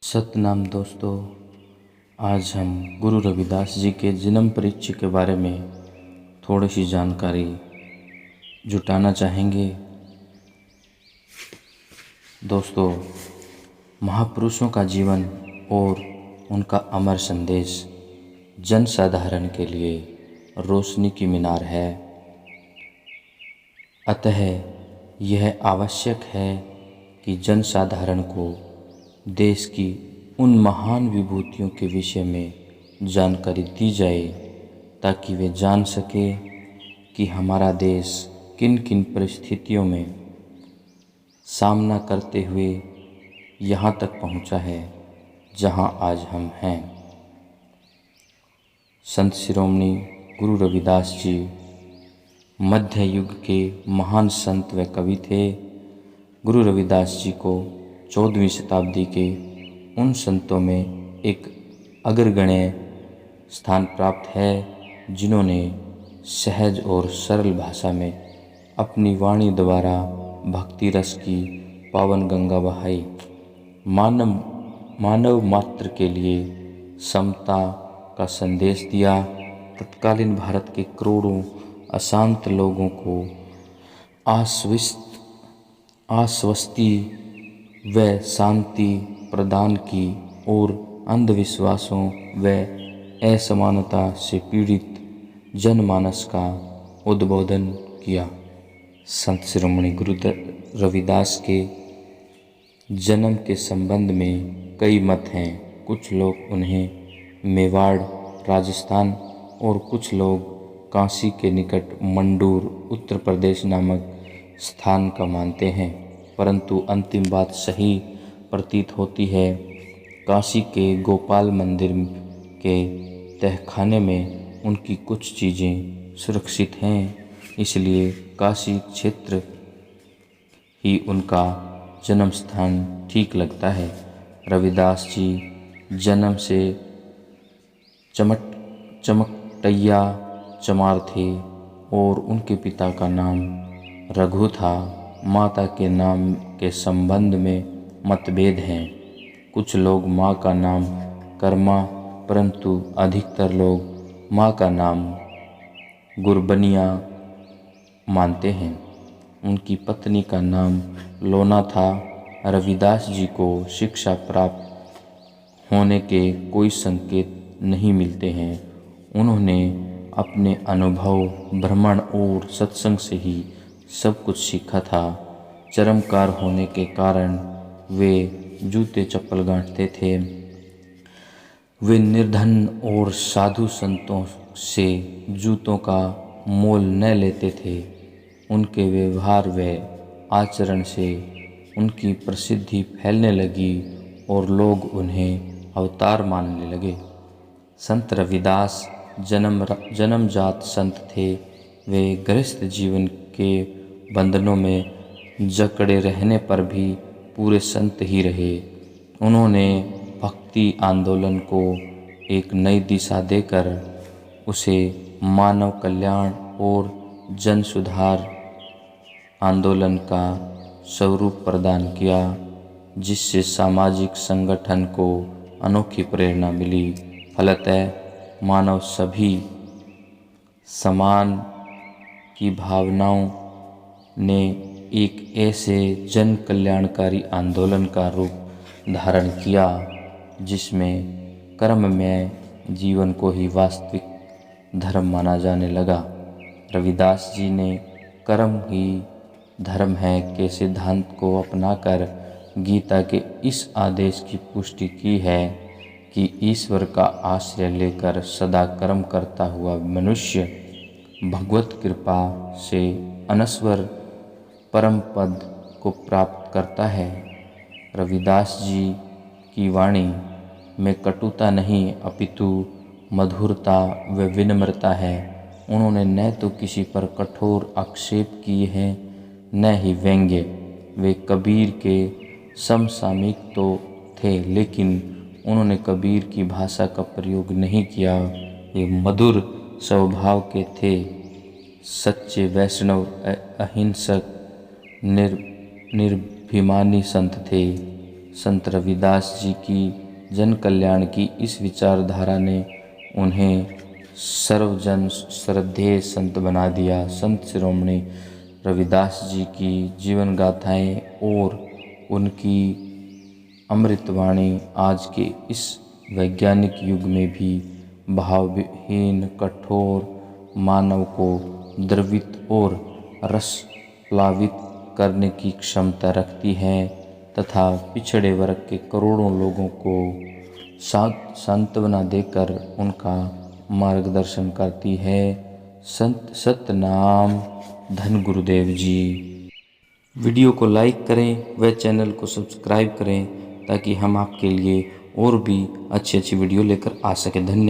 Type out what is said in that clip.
सतनाम दोस्तों, आज हम गुरु रविदास जी के जन्म परिचय के बारे में थोड़ी सी जानकारी जुटाना चाहेंगे। दोस्तों, महापुरुषों का जीवन और उनका अमर संदेश जन साधारण के लिए रोशनी की मीनार है। अतः यह आवश्यक है कि जन साधारण को देश की उन महान विभूतियों के विषय में जानकारी दी जाए ताकि वे जान सके कि हमारा देश किन किन परिस्थितियों में सामना करते हुए यहाँ तक पहुँचा है जहाँ आज हम हैं। संत शिरोमणि गुरु रविदास जी मध्य युग के महान संत व कवि थे। गुरु रविदास जी को 14वीं शताब्दी के उन संतों में एक अग्रगण्य स्थान प्राप्त है जिन्होंने सहज और सरल भाषा में अपनी वाणी द्वारा भक्ति रस की पावन गंगा बहाई। मानव मात्र के लिए समता का संदेश दिया। तत्कालीन भारत के करोड़ों अशांत लोगों को आश्वस्ति व शांति प्रदान की और अंधविश्वासों व असमानता से पीड़ित जनमानस का उद्बोधन किया। संत शिरोमणि गुरु रविदास के जन्म के संबंध में कई मत हैं। कुछ लोग उन्हें मेवाड़ राजस्थान और कुछ लोग काशी के निकट मंडूर उत्तर प्रदेश नामक स्थान का मानते हैं, परंतु अंतिम बात सही प्रतीत होती है। काशी के गोपाल मंदिर के तहखाने में उनकी कुछ चीज़ें सुरक्षित हैं, इसलिए काशी क्षेत्र ही उनका जन्म स्थान ठीक लगता है। रविदास जी जन्म से चमकटैया चमार थे और उनके पिता का नाम रघु था। माता के नाम के संबंध में मतभेद हैं। कुछ लोग माँ का नाम कर्मा, परंतु अधिकतर लोग माँ का नाम गुरबनिया मानते हैं। उनकी पत्नी का नाम लोना था। रविदास जी को शिक्षा प्राप्त होने के कोई संकेत नहीं मिलते हैं। उन्होंने अपने अनुभव, भ्रमण और सत्संग से ही सब कुछ सीखा था। चर्मकार होने के कारण वे जूते चप्पल गांठते थे। वे निर्धन और साधु संतों से जूतों का मोल न लेते थे। उनके व्यवहार व आचरण से उनकी प्रसिद्धि फैलने लगी और लोग उन्हें अवतार मानने लगे। संत रविदास जन्मजात संत थे। वे गृहस्थ जीवन के बंधनों में जकड़े रहने पर भी पूरे संत ही रहे। उन्होंने भक्ति आंदोलन को एक नई दिशा देकर उसे मानव कल्याण और जन सुधार आंदोलन का स्वरूप प्रदान किया, जिससे सामाजिक संगठन को अनोखी प्रेरणा मिली। फलतः मानव सभी समान की भावनाओं ने एक ऐसे जन कल्याणकारी आंदोलन का रूप धारण किया जिसमें कर्ममय जीवन को ही वास्तविक धर्म माना जाने लगा। रविदास जी ने कर्म ही धर्म है के सिद्धांत को अपनाकर गीता के इस आदेश की पुष्टि की है कि ईश्वर का आश्रय लेकर सदा कर्म करता हुआ मनुष्य भगवत कृपा से अनश्वर परम पद को प्राप्त करता है। रविदास जी की वाणी में कटुता नहीं अपितु मधुरता व विनम्रता है। उन्होंने न तो किसी पर कठोर आक्षेप किए हैं न ही व्यंग्य। वे कबीर के समसामयिक तो थे, लेकिन उन्होंने कबीर की भाषा का प्रयोग नहीं किया। वे मधुर स्वभाव के थे, सच्चे वैष्णव, अहिंसक, निर्भिमानी संत थे। संत रविदास जी की जन कल्याण की इस विचारधारा ने उन्हें सर्वजन श्रद्धेय संत बना दिया। संत शिरोमणि रविदास जी की जीवन गाथाएं और उनकी अमृतवाणी आज के इस वैज्ञानिक युग में भी भावहीन कठोर मानव को द्रवित और रस प्लावित करने की क्षमता रखती है तथा पिछड़े वर्ग के करोड़ों लोगों को सांत्वना देकर उनका मार्गदर्शन करती है। संत सतनाम धन गुरुदेव जी। वीडियो को लाइक करें व चैनल को सब्सक्राइब करें ताकि हम आपके लिए और भी अच्छी वीडियो लेकर आ सकें। धन्यवाद।